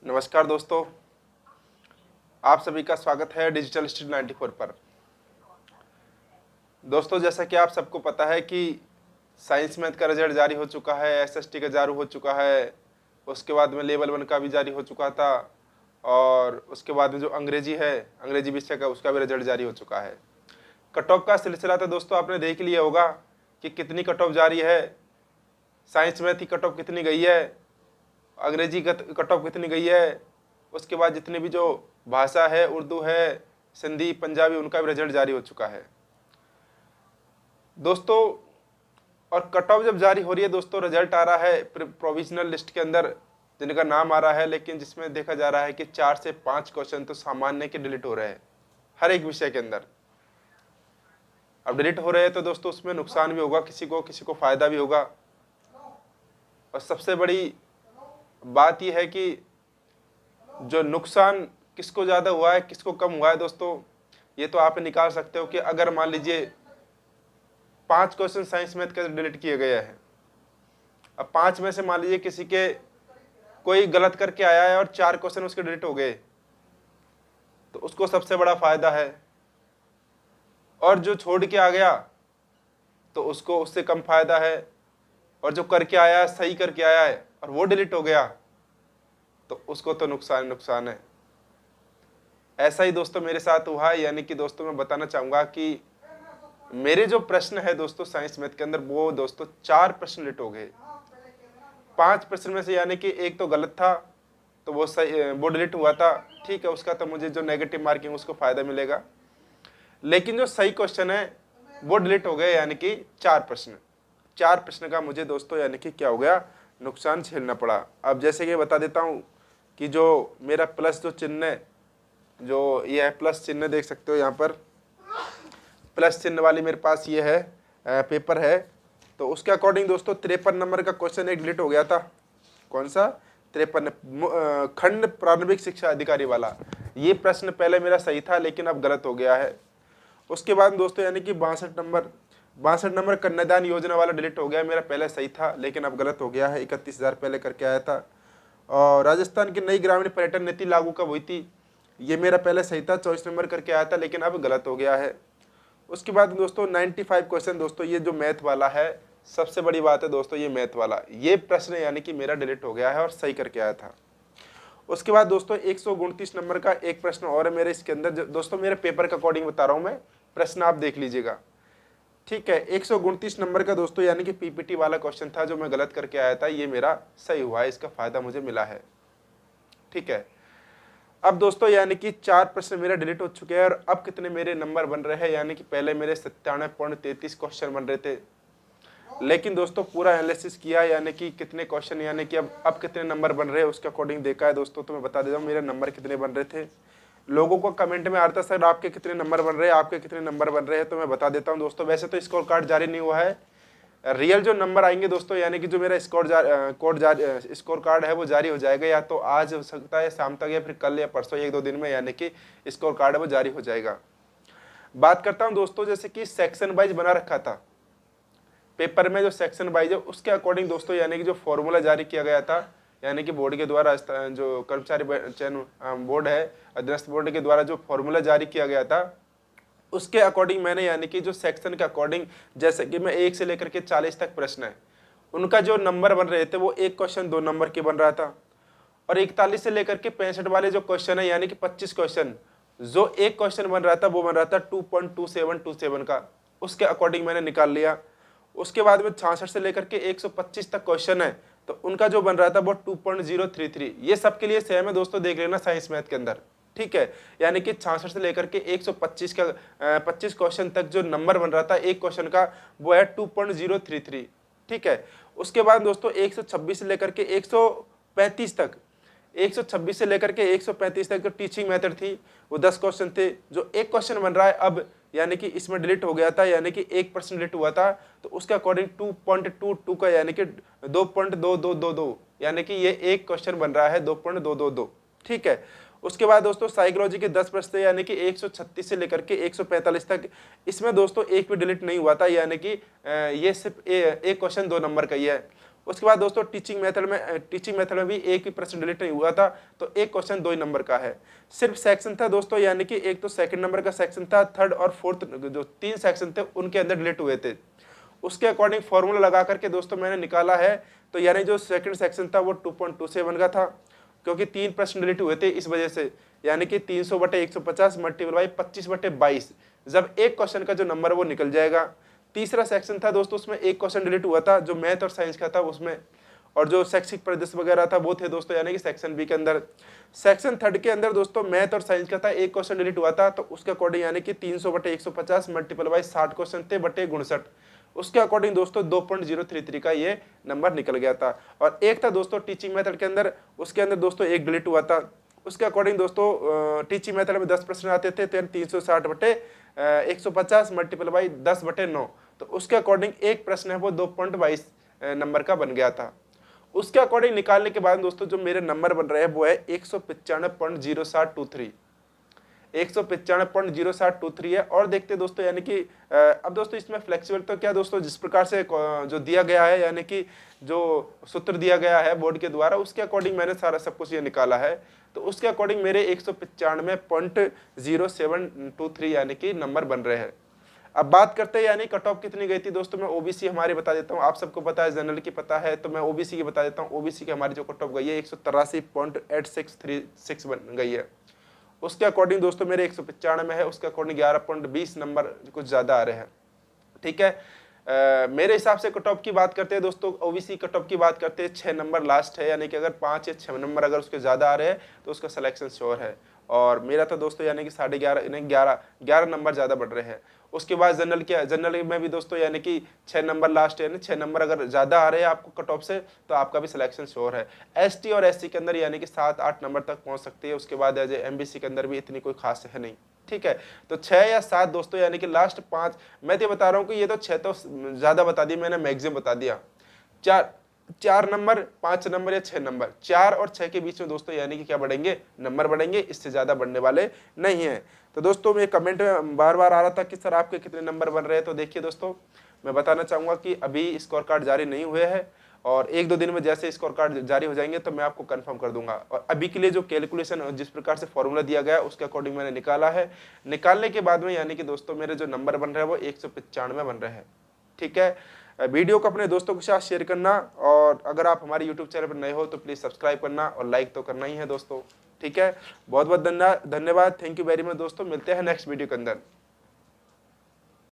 नमस्कार दोस्तों, आप सभी का स्वागत है डिजिटल स्ट्रीट 94 पर। दोस्तों, जैसा कि आप सबको पता है कि साइंस मैथ का रिजल्ट जारी हो चुका है, एसएसटी का जारी हो चुका है, उसके बाद में लेवल 1 का भी जारी हो चुका था और उसके बाद में जो अंग्रेजी है, अंग्रेजी विषय का, उसका भी रिजल्ट जारी हो चुका है। कट ऑफ का सिलसिला तो दोस्तों आपने देख लिया होगा कि कितनी कट ऑफ जारी है, साइंस मैथ की कट ऑफ कितनी गई है, अंग्रेजी का कट ऑफ कितनी गई है, उसके बाद जितनी भी जो भाषा है, उर्दू है, सिंधी, पंजाबी, उनका भी रिजल्ट जारी हो चुका है दोस्तों। और कट ऑफ जब जारी हो रही है दोस्तों, रिजल्ट आ रहा है प्रोविजनल लिस्ट के अंदर जिनका नाम आ रहा है, लेकिन जिसमें देखा जा रहा है कि 4 से 5 क्वेश्चन तो सामान्य के डिलीट हो रहे हैं हर एक विषय के अंदर। अब डिलीट हो रहे हैं तो दोस्तों उसमें नुकसान भी होगा, किसी को फायदा भी होगा। और सबसे बड़ी बात यह है कि जो नुकसान किसको ज़्यादा हुआ है, किसको कम हुआ है दोस्तों, ये तो आप निकाल सकते हो कि अगर मान लीजिए 5 क्वेश्चन साइंस मैथ के डिलीट किए गए हैं, अब 5 में से मान लीजिए किसी के कोई गलत करके आया है और 4 क्वेश्चन उसके डिलीट हो गए, तो उसको सबसे बड़ा फायदा है। और जो छोड़ के आ गया तो उसको उससे कम फायदा है, और जो करके आया है, सही करके आया है और वो डिलीट हो गया, तो उसको तो नुकसान है। ऐसा ही दोस्तों मेरे साथ हुआ है, यानी कि दोस्तों मैं बताना चाहूंगा कि मेरे जो प्रश्न है दोस्तों साइंस मैथ के अंदर, वो दोस्तों 4 प्रश्न डिलीट हो गए। 5 प्रश्न में से यानी कि एक तो गलत था, तो वो सही, वो डिलीट हुआ था, ठीक है, उसका तो मुझे जो नेगेटिव मार्किंग उसको फायदा मिलेगा। लेकिन जो सही क्वेश्चन है वो डिलीट हो गए, यानी कि 4 प्रश्न का मुझे दोस्तों यानी कि क्या हो गया, नुकसान झेलना पड़ा। अब जैसे कि बता देता हूँ कि जो मेरा प्लस जो चिन्ह है, जो ये है प्लस चिन्ह, देख सकते हो यहाँ पर प्लस चिन्ह वाली मेरे पास ये है पेपर है, तो उसके अकॉर्डिंग दोस्तों 53 नंबर का क्वेश्चन एक डिलीट हो गया था। कौन सा? 53, खंड प्रारंभिक शिक्षा अधिकारी वाला। ये प्रश्न पहले मेरा सही था लेकिन अब गलत हो गया है। उसके बाद दोस्तों यानी कि 62 नंबर कन्यादान योजना वाला डिलीट हो गया, मेरा पहले सही था लेकिन अब गलत हो गया है। 31,000 पहले करके आया था। और राजस्थान की नई ग्रामीण पर्यटन नीति लागू कब हुई थी, ये मेरा पहले सही था, 24 नंबर करके आया था लेकिन अब गलत हो गया है। उसके बाद दोस्तों 95 क्वेश्चन, दोस्तों ये जो मैथ वाला है, सबसे बड़ी बात है दोस्तों ये मैथ वाला, ये प्रश्न यानी कि मेरा डिलीट हो गया है और सही करके आया था। उसके बाद दोस्तों 129 नंबर का एक प्रश्न और है मेरे इसके अंदर, दोस्तों मेरे पेपर के अकॉर्डिंग बता रहा हूँ मैं, प्रश्न आप देख लीजिएगा, ठीक है। 129 नंबर का दोस्तों यानी कि पीपीटी वाला क्वेश्चन था जो मैं गलत करके आया था, ये मेरा सही हुआ है, इसका फायदा मुझे मिला है, ठीक है। अब दोस्तों यानी कि 4 प्रश्न मेरे डिलीट हो चुके हैं और अब कितने मेरे नंबर बन रहे हैं, यानी कि पहले मेरे 97.33 क्वेश्चन बन रहे थे, लेकिन दोस्तों पूरा एनालिसिस किया यानी कि कितने क्वेश्चन यानी कि अब कितने नंबर बन रहे हैं उसके अकॉर्डिंग देखा है दोस्तों, तो मैं बता देता हूँ मेरे नंबर कितने बन रहे थे। लोगों को कमेंट में आता सर आपके कितने नंबर बन रहे हैं, आपके कितने नंबर बन रहे हैं, तो मैं बता देता हूँ दोस्तों, वैसे तो स्कोर कार्ड जारी नहीं हुआ है, रियल जो नंबर आएंगे दोस्तों यानी कि जो मेरा स्कोर कार्ड है वो जारी हो जाएगा, या तो आज हो सकता है शाम तक या फिर कल या परसों, 1-2 दिन में यानी कि स्कोर कार्ड है वो जारी हो जाएगा। बात करता हूं दोस्तों, जैसे कि सेक्शन वाइज बना रखा था पेपर में, जो सेक्शन वाइज है उसके अकॉर्डिंग दोस्तों यानी कि जो फॉर्मूला जारी किया गया था, यानी कि बोर्ड के द्वारा, जो कर्मचारी चयन बोर्ड है, अधीनस्थ बोर्ड के द्वारा जो फॉर्मूला जारी किया गया था, उसके अकॉर्डिंग मैंने यानी कि जो सेक्शन के अकॉर्डिंग, जैसे कि मैं 1 से लेकर के 40 तक प्रश्न है, उनका जो नंबर बन रहे थे वो एक क्वेश्चन 2 नंबर के बन रहा था, और 41 से लेकर के 65 वाले जो क्वेश्चन है यानी कि 25 क्वेश्चन, जो एक क्वेश्चन बन रहा था वो बन रहा था 2.2727 का, उसके अकॉर्डिंग मैंने निकाल लिया। उसके बाद में 66 से लेकर के 125 तक क्वेश्चन है, तो उनका जो बन रहा था वो 2.033, ये सबके लिए सेम है दोस्तों, देख लेना साइंस मैथ के अंदर, ठीक है। यानी कि 66 से लेकर के 125 का 25 क्वेश्चन तक जो नंबर बन रहा था एक क्वेश्चन का, वो है 2.033, ठीक है। उसके बाद दोस्तों 126 से लेकर के 135 तक, 126 से लेकर के 135 तक जो टीचिंग मेथड थी वो 10 क्वेश्चन थे, जो एक क्वेश्चन बन रहा है अब यानी कि इसमें डिलीट हो गया था, यानी कि 1% डिलीट हुआ था, तो उसके अकॉर्डिंग 2.22 का यानी कि 2.2222, यानी कि ये एक क्वेश्चन बन रहा है 2.222, ठीक है। उसके बाद दोस्तों साइकोलॉजी के 10 प्रश्न यानी कि 136 से लेकर के 145 तक, इसमें दोस्तों एक भी डिलीट नहीं हुआ था, यानी कि ये सिर्फ एक क्वेश्चन 2 नंबर का ही है। उसके बाद दोस्तों टीचिंग मेथड में भी एक भी प्रश्न डिलीट नहीं हुआ था, तो एक क्वेश्चन 2 ही नंबर का है। सिर्फ सेक्शन था दोस्तों, यानी कि एक तो सेकंड नंबर का सेक्शन था, थर्ड और फोर्थ जो 3 सेक्शन थे उनके अंदर डिलीट हुए थे। उसके अकॉर्डिंग फॉर्मूला लगा करके दोस्तों मैंने निकाला है, तो यानी जो सेकंड सेक्शन था वो 2.27 का था, क्योंकि 3 प्रश्न डिलीट हुए थे इस वजह से, यानी कि 300/150 मल्टीप्लाई 25/22, जब एक क्वेश्चन का जो नंबर है वो निकल जाएगा। तीसरा सेक्शन था दोस्तों, उसमें एक क्वेश्चन डिलीट हुआ था जो मैथ और साइंस का था उसमें, और जो शैक्षिक परिदृश्य वगैरह था वो थे दोस्तों, यानी कि सेक्शन बी के अंदर। सेक्शन थर्ड के अंदर दोस्तों मैथ और साइंस का था, एक क्वेश्चन डिलीट हुआ था, तो उसके अकॉर्डिंग यानी कि 300/150 मल्टीप्लाई 60 क्वेश्चन थे बटे 59, उसके अकॉर्डिंग दोस्तों 2.033 का ये नंबर निकल गया था। और एक था दोस्तों टीचिंग मेथड के अंदर, उसके अंदर दोस्तों एक डिलीट हुआ था। उसके अकॉर्डिंग दोस्तों टीचिंग मेथड में 10 प्रश्न आते थे, 360/150 मल्टीप्लाई 10/9, तो उसके अकॉर्डिंग एक प्रश्न है वो 2.22 नंबर का बन गया था। उसके अकॉर्डिंग निकालने के बाद दोस्तों जो मेरे नंबर बन रहे हैं वो है 195.0723, 195.0723 है। और देखते हैं दोस्तों, यानी कि अब दोस्तों इसमें फ्लेक्सिबल तो क्या दोस्तों, जिस प्रकार से जो दिया गया है, यानी कि जो सूत्र दिया गया है बोर्ड के द्वारा, उसके अकॉर्डिंग मैंने सारा सब कुछ ये निकाला है, तो उसके अकॉर्डिंग मेरे 195.0723 यानी कि नंबर बन रहे हैं। अब बात करते हैं यानी कट ऑफ कितनी गई थी दोस्तों, मैं ओबीसी हमारे बता देता हूँ, आप सबको पता है, जनरल की पता है, तो मैं ओबीसी की बता देता हूँ। ओबीसी की हमारी जो कट ऑफ गई है 183.8636 बन गई है। उसके अकॉर्डिंग दोस्तों मेरे 195 है, उसके अकॉर्डिंग 11.20 नंबर कुछ ज्यादा आ रहे हैं। ठीक है, मेरे हिसाब से कट ऑफ की बात करते हैं दोस्तों, ओबीसी कट ऑफ की बात करते हैं 6 नंबर लास्ट है, यानी कि अगर 5 या 6 नंबर अगर उसके ज्यादा आ रहे हैं तो उसका सिलेक्शन श्योर है। और मेरा तो दोस्तों यानी कि 11.5 नंबर ज्यादा बढ़ रहे हैं। उसके बाद जनरल में भी दोस्तों यानी कि 6 नंबर लास्ट है, 6 नंबर अगर ज्यादा आ रहे हैं आपको कट ऑफ से तो आपका भी सिलेक्शन श्योर है। एसटी और एससी के अंदर यानी कि 7-8 नंबर तक पहुंच सकती है, उसके बाद एमबीसी के अंदर भी इतनी कोई खास है नहीं। ठीक है, तो 6 या 7 दोस्तों, यानी कि लास्ट 5, मैं तो बता रहा हूँ कि ये तो 6 तो ज्यादा बता दिया मैंने, मैक्सिमम बता दिया। 4 नंबर, 5 नंबर या 6 नंबर, 4 और 6 के बीच में दोस्तों यानी कि क्या बढ़ेंगे, नंबर बढ़ेंगे, इससे ज्यादा बढ़ने वाले नहीं है। तो दोस्तों मैं कमेंट में बार बार आ रहा था कि सर आपके कितने नंबर बन रहे हैं, तो देखिए दोस्तों मैं बताना चाहूंगा कि अभी स्कोर कार्ड जारी नहीं हुए हैं, और 1-2 दिन में जैसे स्कोर कार्ड जारी हो जाएंगे तो मैं आपको कंफर्म कर दूंगा। और अभी के लिए जो कैलकुलेशन जिस प्रकार से फॉर्मूला दिया गया है उसके अकॉर्डिंग मैंने निकाला है, निकालने के बाद में यानी कि दोस्तों मेरे जो नंबर बन रहे हैं वो 195 बन रहे हैं। ठीक है, वीडियो को अपने दोस्तों के साथ शेयर करना, और अगर आप हमारे यूट्यूब चैनल पर नए हो तो प्लीज सब्सक्राइब करना और लाइक तो करना ही है दोस्तों। ठीक है, बहुत बहुत धन्यवाद, थैंक यू वेरी मच दोस्तों, मिलते हैं नेक्स्ट वीडियो के अंदर।